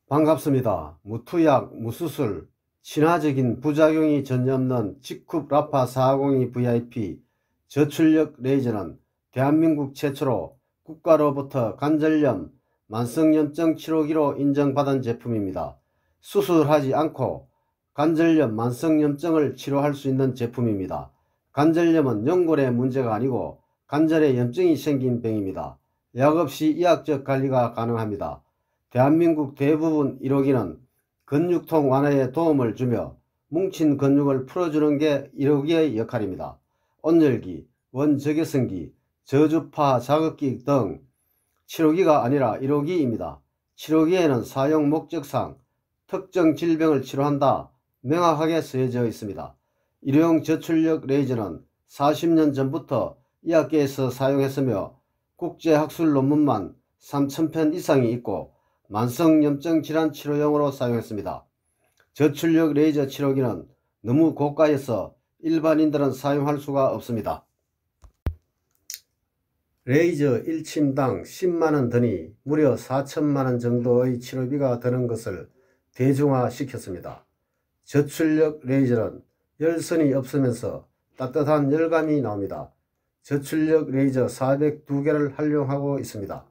반갑습니다. 무투약, 무수술, 친화적인 부작용이 전혀 없는 직흡 라파 402 VIP 저출력 레이저는 대한민국 최초로 국가로부터 관절염, 만성염증 치료기로 인정받은 제품입니다. 수술하지 않고 관절염, 만성염증을 치료할 수 있는 제품입니다. 관절염은 연골의 문제가 아니고 관절에 염증이 생긴 병입니다. 약 없이 의학적 관리가 가능합니다. 대한민국 대부분 1호기는 근육통 완화에 도움을 주며 뭉친 근육을 풀어주는 게 1호기의 역할입니다. 온열기, 원적외선기, 저주파 자극기 등 치료기가 아니라 1호기입니다. 치료기에는 사용 목적상 특정 질병을 치료한다 명확하게 쓰여져 있습니다. 일회용 저출력 레이저는 40년 전부터 의학계에서 사용했으며 국제학술 논문만 3,000편 이상이 있고 만성염증 질환 치료용으로 사용했습니다. 저출력 레이저 치료기는 너무 고가여서 일반인들은 사용할 수가 없습니다. 레이저 1침당 10만원 드니 무려 4천만원 정도의 치료비가 드는 것을 대중화시켰습니다. 저출력 레이저는 열선이 없으면서 따뜻한 열감이 나옵니다. 저출력 레이저 402개를 활용하고 있습니다.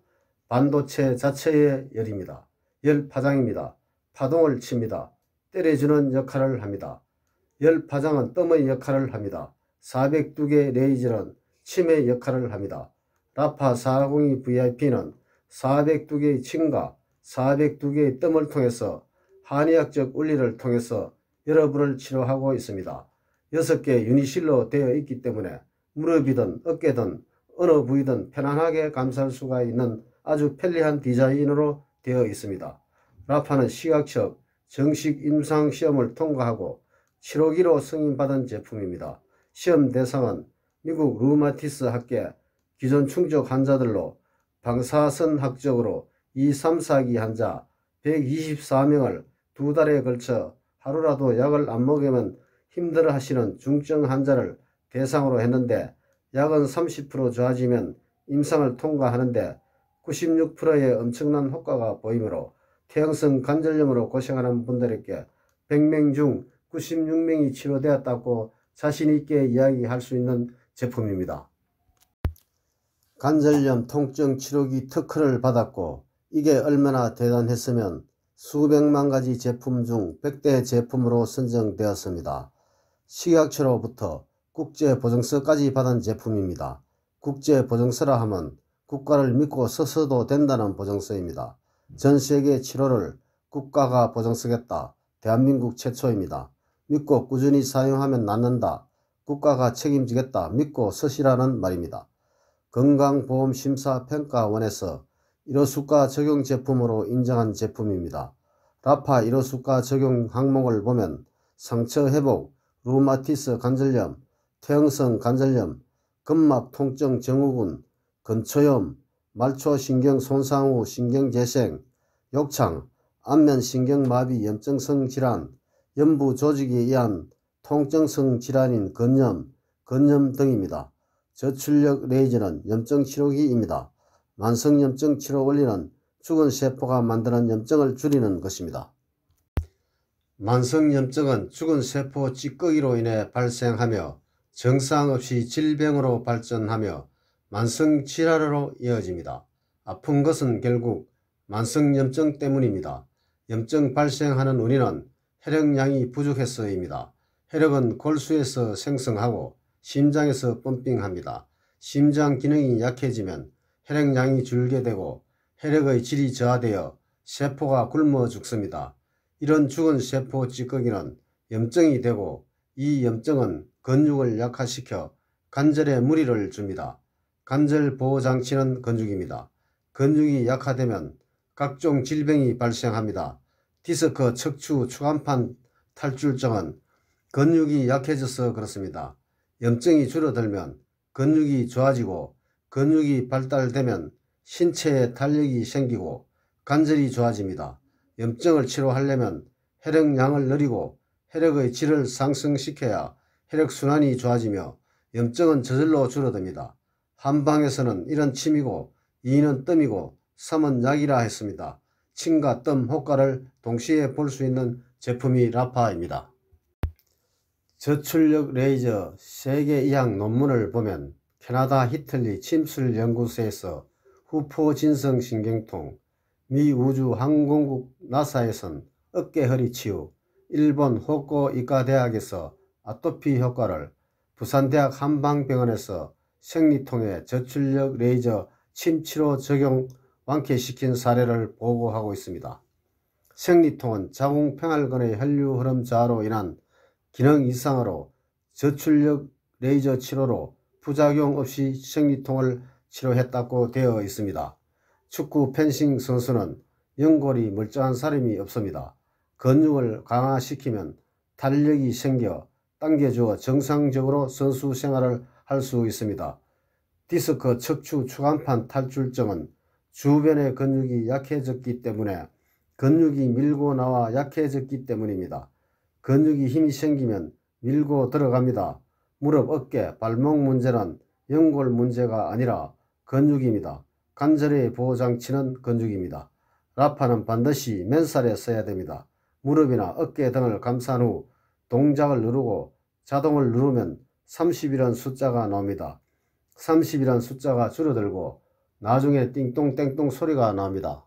반도체 자체의 열입니다. 열 파장입니다. 파동을 칩니다. 때려주는 역할을 합니다. 열 파장은 뜸의 역할을 합니다. 402개 레이저는 침의 역할을 합니다. 라파 402 VIP는 402개의 침과 402개의 뜸을 통해서 한의학적 원리를 통해서 여러분을 치료하고 있습니다. 6개 유니실로 되어 있기 때문에 무릎이든 어깨든 어느 부위든 편안하게 감쌀 수가 있는 아주 편리한 디자인으로 되어 있습니다. 라파는 식약처 정식 임상시험을 통과하고 치료기로 승인받은 제품입니다. 시험 대상은 미국 류마티스 학계 기존 충족 환자들로 방사선학적으로 2, 3, 4기 환자 124명을 2달에 걸쳐 하루라도 약을 안 먹으면 힘들어 하시는 중증 환자를 대상으로 했는데 약은 30% 좋아지면 임상을 통과하는데 96%의 엄청난 효과가 보이므로 퇴행성 관절염으로 고생하는 분들에게 100명 중 96명이 치료되었다고 자신있게 이야기할 수 있는 제품입니다. 관절염 통증 치료기 특허를 받았고 이게 얼마나 대단했으면 수백만 가지 제품 중 100대 제품으로 선정되었습니다. 식약처로부터 국제보증서까지 받은 제품입니다. 국제보증서라 하면 국가를 믿고 써서도 된다는 보증서입니다. 전세계 치료를 국가가 보증서겠다. 대한민국 최초입니다. 믿고 꾸준히 사용하면 낫는다. 국가가 책임지겠다. 믿고 쓰시라는 말입니다. 건강보험심사평가원에서 1호수가 적용 제품으로 인정한 제품입니다. 라파 1호수가 적용 항목을 보면 상처 회복, 류마티스 관절염, 퇴행성 관절염, 근막 통증 증후군, 근초염, 말초신경 손상 후 신경재생, 욕창, 안면신경마비 염증성 질환, 연부 조직에 의한 통증성 질환인 건염, 건염 등입니다. 저출력 레이저는 염증 치료기입니다. 만성염증 치료 원리는 죽은 세포가 만드는 염증을 줄이는 것입니다. 만성염증은 죽은 세포 찌꺼기로 인해 발생하며 정상 없이 질병으로 발전하며 만성질환으로 이어집니다. 아픈 것은 결국 만성염증 때문입니다. 염증 발생하는 원인은 혈액량이 부족해서입니다. 혈액은 골수에서 생성하고 심장에서 펌핑합니다. 심장 기능이 약해지면 혈액량이 줄게 되고 혈액의 질이 저하되어 세포가 굶어 죽습니다. 이런 죽은 세포 찌꺼기는 염증이 되고 이 염증은 근육을 약화시켜 관절에 무리를 줍니다. 관절 보호장치는 근육입니다. 근육이 약화되면 각종 질병이 발생합니다. 디스크, 척추, 추간판 탈출증은 근육이 약해져서 그렇습니다. 염증이 줄어들면 근육이 좋아지고 근육이 발달되면 신체에 탄력이 생기고 관절이 좋아집니다. 염증을 치료하려면 혈액량을 늘리고 혈액의 질을 상승시켜야 혈액순환이 좋아지며 염증은 저절로 줄어듭니다. 한방에서는 1은 침이고 2는 뜸이고 3은 약이라 했습니다. 침과 뜸 효과를 동시에 볼 수 있는 제품이 라파입니다. 저출력 레이저 세계 이학 논문을 보면 캐나다 히틀리 침술연구소에서 후포진성 신경통, 미 우주항공국 나사에선 어깨 허리 치유, 일본 호코이과대학에서 아토피 효과를, 부산대학 한방병원에서 생리통에 저출력 레이저 침치료 적용 완쾌시킨 사례를 보고하고 있습니다. 생리통은 자궁평활근의 혈류 흐름 저하로 인한 기능 이상으로 저출력 레이저 치료로 부작용 없이 생리통을 치료했다고 되어 있습니다. 축구 펜싱 선수는 연골이 멀쩡한 사람이 없습니다. 근육을 강화시키면 탄력이 생겨 당겨주어 정상적으로 선수 생활을 할 수 있습니다. 디스크 척추 추간판 탈출증은 주변의 근육이 약해졌기 때문에 근육이 밀고 나와 약해졌기 때문입니다. 근육이 힘이 생기면 밀고 들어갑니다. 무릎, 어깨, 발목 문제는 연골 문제가 아니라 근육입니다. 관절의 보호장치는 근육입니다. 라파는 반드시 맨살에 써야 됩니다. 무릎이나 어깨 등을 감싼 후 동작을 누르고 자동을 누르면 30이라는 숫자가 나옵니다. 30이라는 숫자가 줄어들고 나중에 띵똥땡똥 소리가 나옵니다.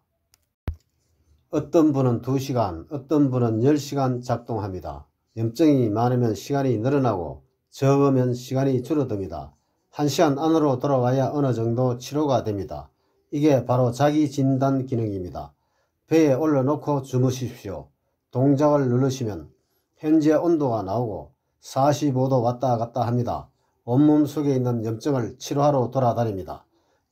어떤 분은 2시간, 어떤 분은 10시간 작동합니다. 염증이 많으면 시간이 늘어나고 적으면 시간이 줄어듭니다. 1시간 안으로 돌아와야 어느 정도 치료가 됩니다. 이게 바로 자기 진단 기능입니다. 배에 올려놓고 주무십시오. 동작을 누르시면 현재 온도가 나오고 45도 왔다 갔다 합니다. 온몸 속에 있는 염증을 치료하러 돌아다닙니다.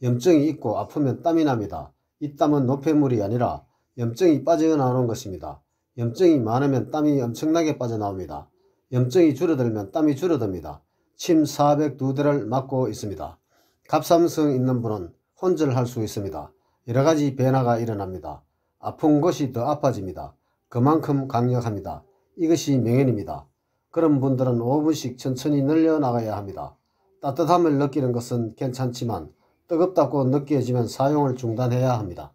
염증이 있고 아프면 땀이 납니다. 이 땀은 노폐물이 아니라 염증이 빠져나오는 것입니다. 염증이 많으면 땀이 엄청나게 빠져나옵니다. 염증이 줄어들면 땀이 줄어듭니다. 침 402대를 맞고 있습니다. 갑상선 있는 분은 혼절할 수 있습니다. 여러가지 변화가 일어납니다. 아픈 곳이 더 아파집니다. 그만큼 강력합니다. 이것이 명현입니다. 그런 분들은 5분씩 천천히 늘려나가야 합니다. 따뜻함을 느끼는 것은 괜찮지만 뜨겁다고 느껴지면 사용을 중단해야 합니다.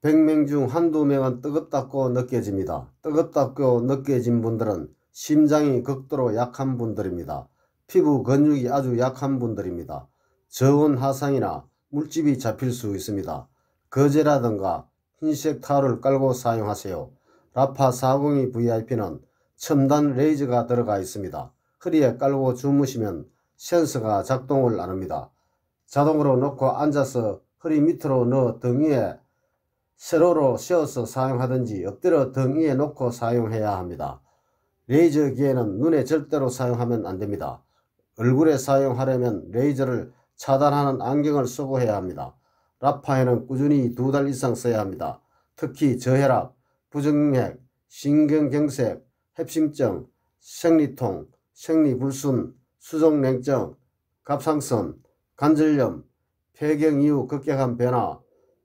100명 중 한두 명은 뜨겁다고 느껴집니다. 뜨겁다고 느껴진 분들은 심장이 극도로 약한 분들입니다. 피부 근육이 아주 약한 분들입니다. 저온 하상이나 물집이 잡힐 수 있습니다. 거제라든가 흰색 타올을 깔고 사용하세요. 라파 402 VIP는 첨단 레이저가 들어가 있습니다. 허리에 깔고 주무시면 센서가 작동을 안 합니다. 자동으로 놓고 앉아서 허리 밑으로 넣어 등 위에 세로로 세워서 사용하든지 엎드려 등 위에 놓고 사용해야 합니다. 레이저 기계는 눈에 절대로 사용하면 안됩니다. 얼굴에 사용하려면 레이저를 차단하는 안경을 쓰고 해야 합니다. 라파에는 꾸준히 2달 이상 써야 합니다. 특히 저혈압, 부정맥, 신경경색, 협심증, 생리통, 생리불순, 수족냉증, 갑상선, 관절염, 폐경 이후 급격한 변화,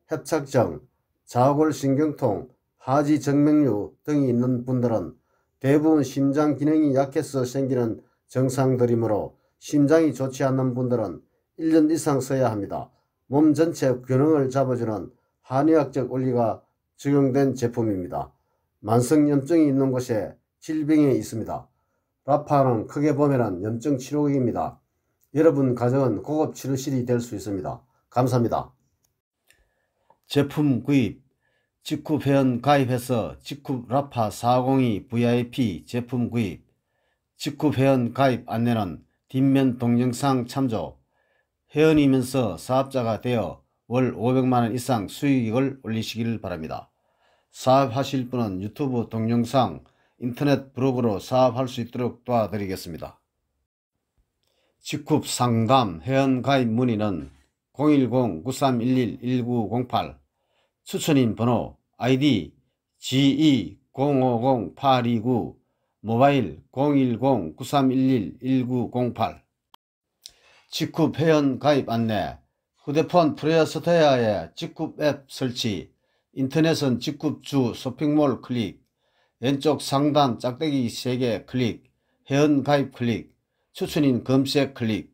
협착증, 좌골신경통, 하지정맥류 등이 있는 분들은 대부분 심장 기능이 약해서 생기는 증상들이므로 심장이 좋지 않는 분들은 1년 이상 써야 합니다. 몸 전체 균형을 잡아주는 한의학적 원리가 적용된 제품입니다. 만성염증이 있는 곳에 질병이 있습니다. 라파는 크게 보면 염증 치료기입니다. 여러분 가정은 고급 치료실이 될 수 있습니다. 감사합니다. 제품 구입, 직후 회원 가입해서 직후 라파 402 VIP 제품 구입, 직후 회원 가입 안내는 뒷면 동영상 참조, 회원이면서 사업자가 되어 월 500만원 이상 수익을 올리시길 바랍니다. 사업하실 분은 유튜브 동영상, 인터넷 브로그로 사업할 수 있도록 도와드리겠습니다. 직후 상담 회원 가입 문의는 010-9311-1908, 추천인 번호 아이디 GE050829, 모바일 010-9311-1908. 직후 회원 가입 안내, 휴대폰 플레이스토어에 직후 앱 설치, 인터넷은 직후 주 쇼핑몰 클릭, 왼쪽 상단 짝대기 3개 클릭, 회원 가입 클릭, 추천인 검색 클릭.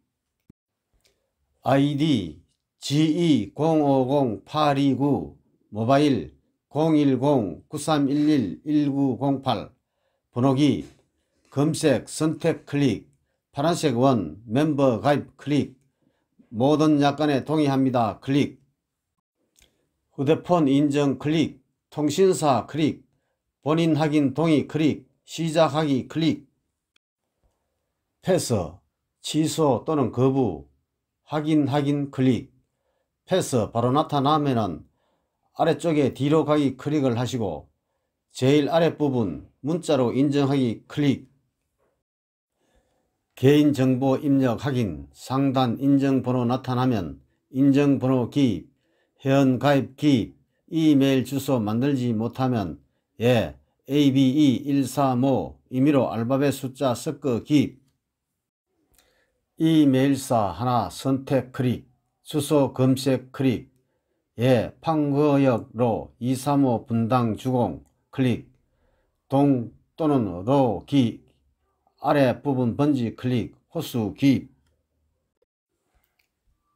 아이디 GE050829, 모바일 010-9311-1908 번호기 검색 선택 클릭 파란색 원 멤버 가입 클릭 모든 약관에 동의합니다 클릭 휴대폰 인증 클릭 통신사 클릭 본인 확인 동의 클릭 시작하기 클릭 패스 취소 또는 거부 확인 클릭 패스 바로 나타나면은 아래쪽에 뒤로 가기 클릭을 하시고 제일 아랫부분 문자로 인정하기 클릭 개인정보 입력 확인 상단 인정번호 나타나면 인정번호 기입 회원가입 기입 이메일 주소 만들지 못하면 예 ABE135 임의로 알파벳 숫자 섞어 기입 이메일사 하나 선택 클릭 주소 검색 클릭 예 판거역로 235 분당 주공 클릭 동 또는 로 기 아래 부분 번지 클릭 호수 기입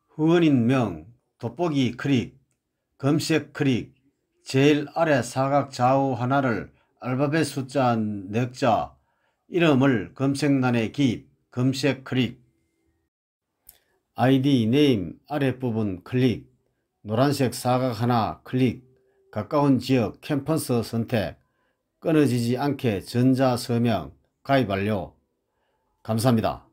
후원인명 돋보기 클릭 검색 클릭 제일 아래 사각 좌우 하나를 알파벳 숫자 4자 이름을 검색란에 기입 검색 클릭 아이디 네임 아랫부분 클릭 노란색 사각 하나 클릭 가까운 지역 캠퍼스 선택 끊어지지 않게 전자서명 가입 완료 감사합니다.